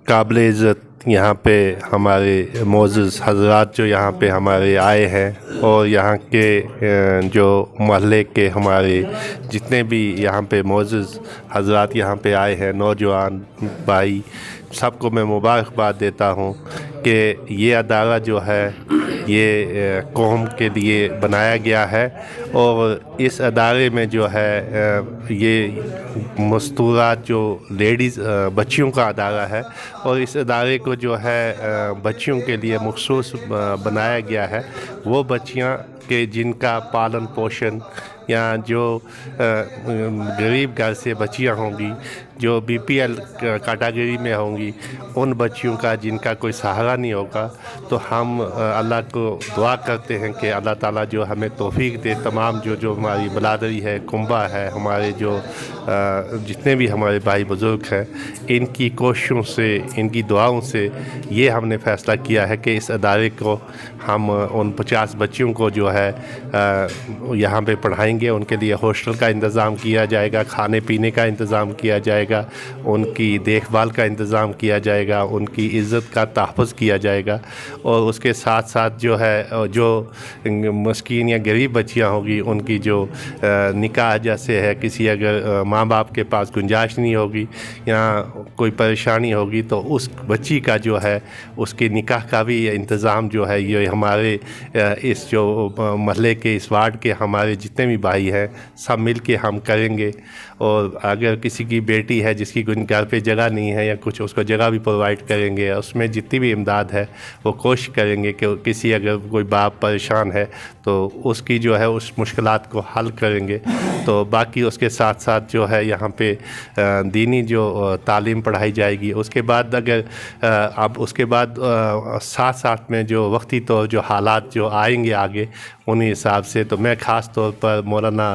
काबिल इज़्ज़त यहाँ पे हमारे मोअज़्ज़ज़ हज़रात जो यहाँ पे हमारे आए हैं और यहाँ के जो महल्ले के हमारे जितने भी यहाँ पे मोअज़्ज़ज़ हज़रात यहाँ पे आए हैं, नौजवान भाई, सबको मैं मुबारकबाद देता हूँ कि ये अदारा जो है ये कौम के लिए बनाया गया है और इस अदारे में जो है ये मस्तूरात जो लेडीज़ बच्चियों का अदारा है और इस अदारे को जो है बच्चियों के लिए मखसूस बनाया गया है। वो बच्चियाँ के जिनका पालन पोषण या जो गरीब घर से बच्चियाँ होंगी, जो बीपीएल कैटेगरी में होंगी, उन बच्चियों का जिनका कोई सहारा नहीं होगा, तो हम अल्लाह को दुआ करते हैं कि अल्लाह ताला जो हमें तौफीक दे। तमाम जो हमारी बलादरी है, कुंबा है, हमारे जो जितने भी हमारे भाई बुज़ुर्ग हैं, इनकी कोशिशों से, इनकी दुआओं से ये हमने फ़ैसला किया है कि इस अदारे को हम उन 50 बच्चियों को जो है यहाँ पे पढ़ाएंगे। उनके लिए हॉस्टल का इंतज़ाम किया जाएगा, खाने पीने का इंतज़ाम किया जाएगा, उनकी देखभाल का इंतज़ाम किया जाएगा, उनकी इज़्ज़त का तहफ़्फ़ुज़ किया जाएगा और उसके साथ साथ जो है जो मस्कीन या गरीब बच्चियाँ होगी, उनकी जो निकाह जैसे है, किसी अगर माँ बाप के पास गुंजाइश नहीं होगी या कोई परेशानी होगी तो उस बच्ची का जो है उसके निकाह का भी इंतज़ाम जो है ये हमारे इस जो महल्ले के, इस वार्ड के हमारे जितने भी भाई हैं सब मिल के हम करेंगे। और अगर किसी की बेटी है जिसकी घर पे जगह नहीं है या कुछ, उसको जगह भी प्रोवाइड करेंगे। उसमें जितनी भी इमदाद है वो कोशिश करेंगे कि किसी अगर कोई बाप परेशान है तो उसकी जो है उस मुश्किलात को हल करेंगे। तो बाकी उसके साथ साथ जो है यहाँ पे दीनी जो तालीम पढ़ाई जाएगी। उसके बाद अगर अब उसके बाद साथ साथ में जो वक्ती तो जो हालात जो आएंगे आगे, उन्हीं हिसाब से तो मैं ख़ास तौर पर मौलाना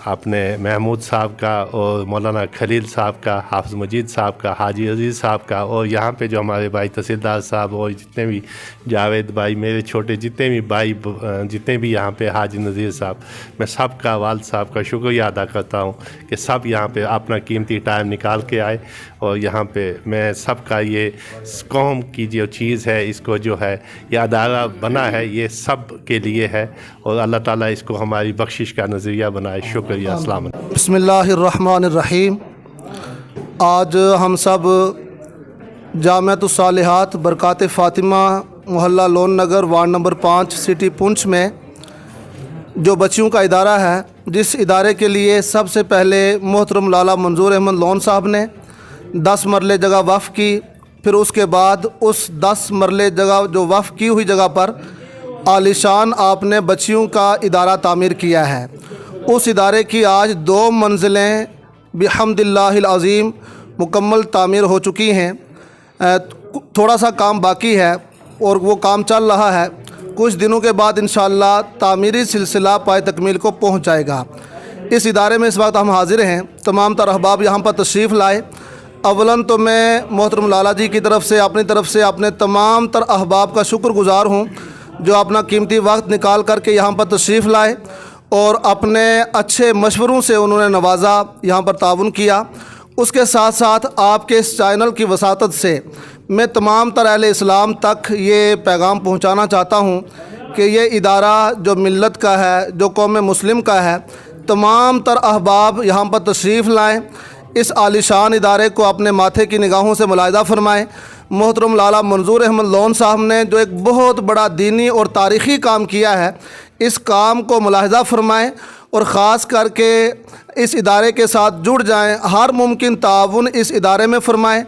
अपने महमूद साहब का और मौलाना खलील साहब का, हाफ़िज़ मजीद साहब का, हाजी अजीज़ साहब का और यहाँ पे जो हमारे भाई तहसीलदार साहब और जितने भी जावेद भाई, मेरे छोटे जितने भी भाई, जितने भी यहाँ पे हाजी नज़ीर साहब, मैं सब का, वालिद साहब का शुक्रिया अदा करता हूँ कि सब यहाँ पे अपना कीमती टाइम निकाल के आए और यहाँ पे मैं सब का ये कौम की जो चीज़ है, इसको जो है ये अदारा बना है, ये सब के लिए है और अल्लाह ताला इसको हमारी बख्शिश का नज़रिया बनाए। शुक्रिया। अस्सलाम वालेकुम। बिस्मिल्लाहिर्रहमानिर्रहीम। आज हम सब जामिअतुस सालिहात बरकात फ़ातिमा मोहल्ला लोन नगर वार्ड नंबर 5 सिटी पुंछ में जो बच्चियों का इदारा है, जिस इदारे के लिए सबसे पहले मोहतरम लाला मंजूर अहमद लोन साहब ने 10 मरले जगह वफ़ की, फिर उसके बाद उस 10 मरले जगह जो वफ़ की हुई जगह पर आलिशान आपने बच्चियों का इदारा तामीर किया है। उस इदारे की आज 2 मंजिलें बिहम्दिल्लाहिल अज़ीम मुकम्मल तामीर हो चुकी हैं। थोड़ा सा काम बाकी है और वो काम चल रहा है। कुछ दिनों के बाद इंशाअल्लाह तामीरी सिलसिला पाए तकमील को पहुँच जाएगा। इस इदारे में इस वक्त हम हाज़िर हैं। तमाम तर अहबाब यहाँ पर तशरीफ़ लाए। अवलन तो मैं मोहतरम लाला जी की तरफ से, अपनी तरफ से अपने तमाम तर अहबाब का शुक्रगुज़ार हूँ जो अपना कीमती वक्त निकाल करके यहाँ पर तशरीफ़ लाए और अपने अच्छे मशवरों से उन्होंने नवाजा, यहाँ पर ताउन किया। उसके साथ साथ आपके इस चैनल की वसातत से मैं तमाम तर अहले इस्लाम तक ये पैगाम पहुँचाना चाहता हूँ कि ये इदारा जो मिल्लत का है, जो कौम मुस्लिम का है, तमाम तर अहबाब यहाँ पर तशरीफ़ लाएँ। इस आलिशान इदारे को अपने माथे की निगाहों से मुलाहिज़ा फरमाएँ। मोहतरम लाला मंजूर अहमद लोन साहब ने जो एक बहुत बड़ा दीनी और तारीख़ी काम किया है, इस काम को मुलाहिज़ा फरमाएँ और ख़ास करके इस इदारे के साथ जुड़ जाएँ। हर मुमकिन ताउन इस इदारे में फरमाएँ।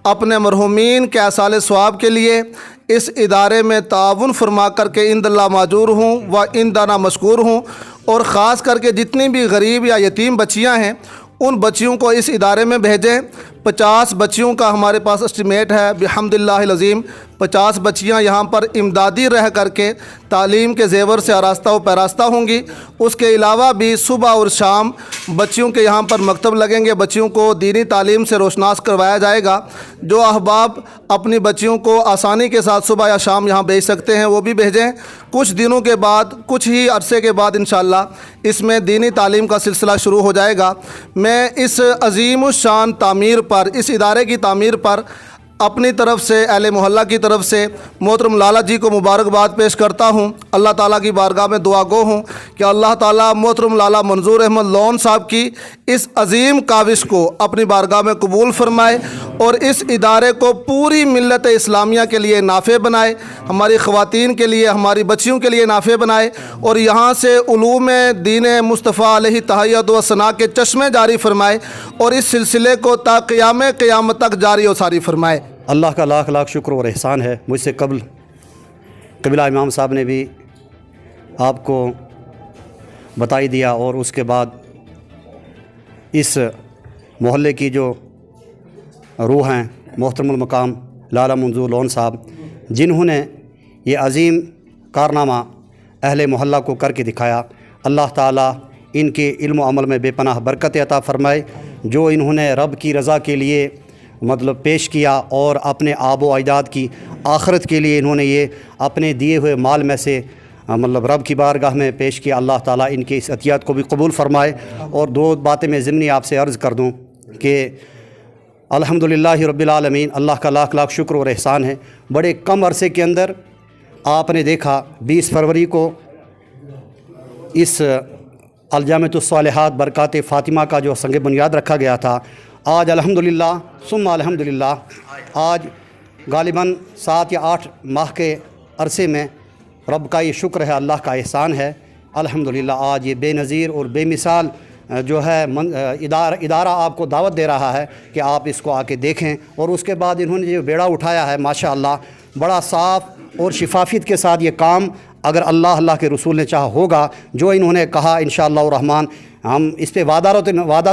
अपने मरहूमीन के आसाल सवाब के लिए इस इदारे में ताउन फरमा करके इंदल्ला माजूर हूँ व इंदाना मशकूर हूँ। और ख़ास करके जितनी भी गरीब या यतीम बच्चियाँ हैं, उन बच्चियों को इस इदारे में भेजें। 50 बच्चियों का हमारे पास एस्टिमेट है बिहम्दिल्लाहिल अज़ीम। 50 बच्चियाँ यहाँ पर इमदादी रह करके तालीम के ज़ेवर से आरास्ता व पैरास्ता होंगी। उसके अलावा भी सुबह और शाम बच्चियों के यहाँ पर मकतब लगेंगे, बच्चियों को दीनी तालीम से रोशनास करवाया जाएगा। जो अहबाब अपनी बच्चियों को आसानी के साथ सुबह या शाम यहाँ भेज सकते हैं वो भी भेजें। कुछ दिनों के बाद, कुछ ही अरसे के बाद इंशाअल्लाह इसमें दीनी तालीम का सिलसिला शुरू हो जाएगा। मैं इस अज़ीमुश शान तामीर पर, इस इदारे की तामीर पर अपनी तरफ से अहले मोहल्ला की तरफ से मोहतरम लाला जी को मुबारकबाद पेश करता हूँ। अल्लाह ताला की बारगाह में दुआ गो हूँ कि अल्लाह ताला मोहतरम लाला मंजूर अहमद लोन साहब की इस अजीम काविश को अपनी बारगाह में कबूल फरमाए और इस इदारे को पूरी मिल्लत इस्लामिया के लिए नाफ़े बनाए, हमारी ख़वातीन के लिए, हमारी बच्चियों के लिए नाफ़े बनाए और यहाँ से उलूम दीन मुस्तफ़ा अलैहि तहय्युत व सना के चश्मे जारी फरमाए और इस सिलसिले को ता क़यामत तक जारी और सारी फरमाए। अल्लाह का लाख लाख शुक्र और एहसान है। मुझसे कबल कबीला इमाम साहब ने भी आपको बताई दिया और उसके बाद इस मोहल्ले की जो रूह हैं मोहतरमुल मकाम लाला मंजूर लोन साहब, जिन्होंने ये अज़ीम कारनामा अहले मोहल्ला को करके दिखाया, अल्लाह ताला इनके इल्म अमल में बेपनाह बरकत अता फ़रमाए। जो इन्होंने रब की रज़ा के लिए मतलब पेश किया और अपने आबो अजदाद की आखरत के लिए इन्होंने ये अपने दिए हुए माल में से मतलब रब की बारगाह में पेश किया। अल्लाह ताला इनके इस अतियात को भी कबूल फ़रमाए। और दो बातें मैं ज़िमनी आपसे अर्ज़ कर दूँ कि अल्हम्दुलिल्लाह रब्बिल आलमीन, अल्लाह का लाख लाख शुक्र और एहसान है। बड़े कम अरसे के अंदर आपने देखा 20 फरवरी को इस अलजामतुस सालिहात बरकात फ़ातिमा का जो संग बुनियाद रखा गया था, आज अल्हम्दुलिल्लाह सुम्मा अल्हम्दुलिल्लाह आज गालिबन 7 या 8 माह के अरसे में रब का ये शुक्र है, अल्लाह का एहसान है। अल्हम्दुलिल्लाह आज ये बेनज़ीर और बेमिसाल जो है इदारा आपको दावत दे रहा है कि आप इसको आके देखें। और उसके बाद इन्होंने जो बेड़ा उठाया है माशाअल्लाह, बड़ा साफ़ और शिफाफियत के साथ ये काम अगर अल्लाह के रसूल ने चाहा होगा, जो इन्होंने कहा इंशाअल्लाह रहमान, हम इस पे वादा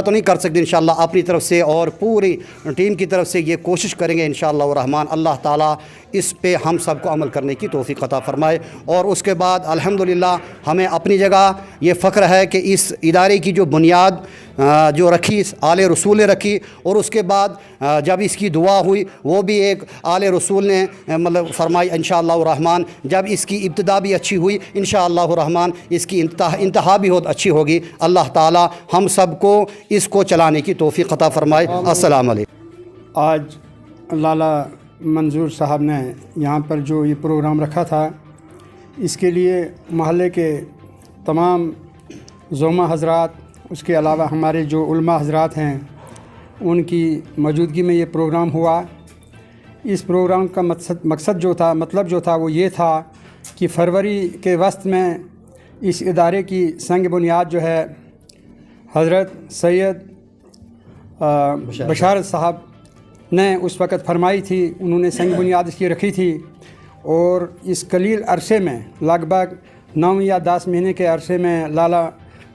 तो नहीं कर सकते, इंशाअल्लाह अपनी तरफ से और पूरी टीम की तरफ से ये कोशिश करेंगे इंशाअल्लाह रहमान। अल्लाह ताला इस पे हम सबको अमल करने की तौफीक अता फ़रमाए। और उसके बाद अल्हम्दुलिल्लाह हमें अपनी जगह ये फ़ख्र है कि इस इदारे की जो बुनियाद जो रखी आले रसूल ने रखी, और उसके बाद जब इसकी दुआ हुई वो भी एक आले रसूल ने मतलब फरमाई इंशाअल्लाह रहमान। जब इसकी इब्तिदा भी अच्छी हुई इंशाअल्लाह रहमान, इसकी इंतहा भी बहुत अच्छी होगी। अल्लाह ताला हम सबको इसको चलाने की तौफीक अता फ़रमाए। अस्सलाम वालेकुम। आज लाला मंजूर साहब ने यहाँ पर जो ये प्रोग्राम रखा था, इसके लिए महल्ले के तमाम ज़ोमा हज़रात, उसके अलावा हमारे जो उलमा हज़रात हैं, उनकी मौजूदगी में ये प्रोग्राम हुआ। इस प्रोग्राम का मकसद जो था, मतलब जो था वो ये था कि फरवरी के वस्त में इस इदारे की संग बुनियाद जो है हज़रत सैयद बशारत साहब ने उस वक़्त फरमाई थी, उन्होंने संग बुनियाद इसकी रखी थी। और इस कलील अरसे में लगभग 9 या 10 महीने के अरसे में लाला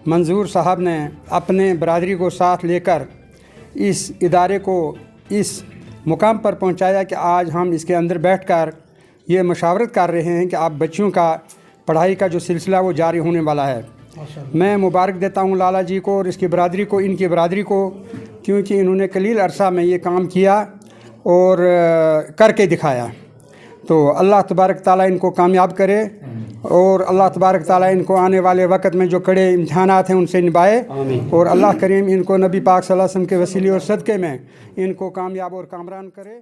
मंजूर साहब ने अपने बरादरी को साथ लेकर इस इदारे को इस मुकाम पर पहुंचाया कि आज हम इसके अंदर बैठकर ये मशावरत कर रहे हैं कि आप बच्चियों का पढ़ाई का जो सिलसिला वो जारी होने वाला है। मैं मुबारक देता हूं लाला जी को और इसकी बरादरी को, इनकी बरादरी को, क्योंकि इन्होंने कलील अरसा में ये काम किया और करके दिखाया। तो अल्लाह तबारक ताला इनको कामयाब करे और अल्लाह तबारक ताला इनको आने वाले वक़्त में जो कड़े इम्तिहानात हैं उनसे निभाए और अल्लाह करीम इनको नबी पाक सल्लल्लाहु अलैहि वसल्लम के वसीले और सदक़े में इनको कामयाब और कामरान करे।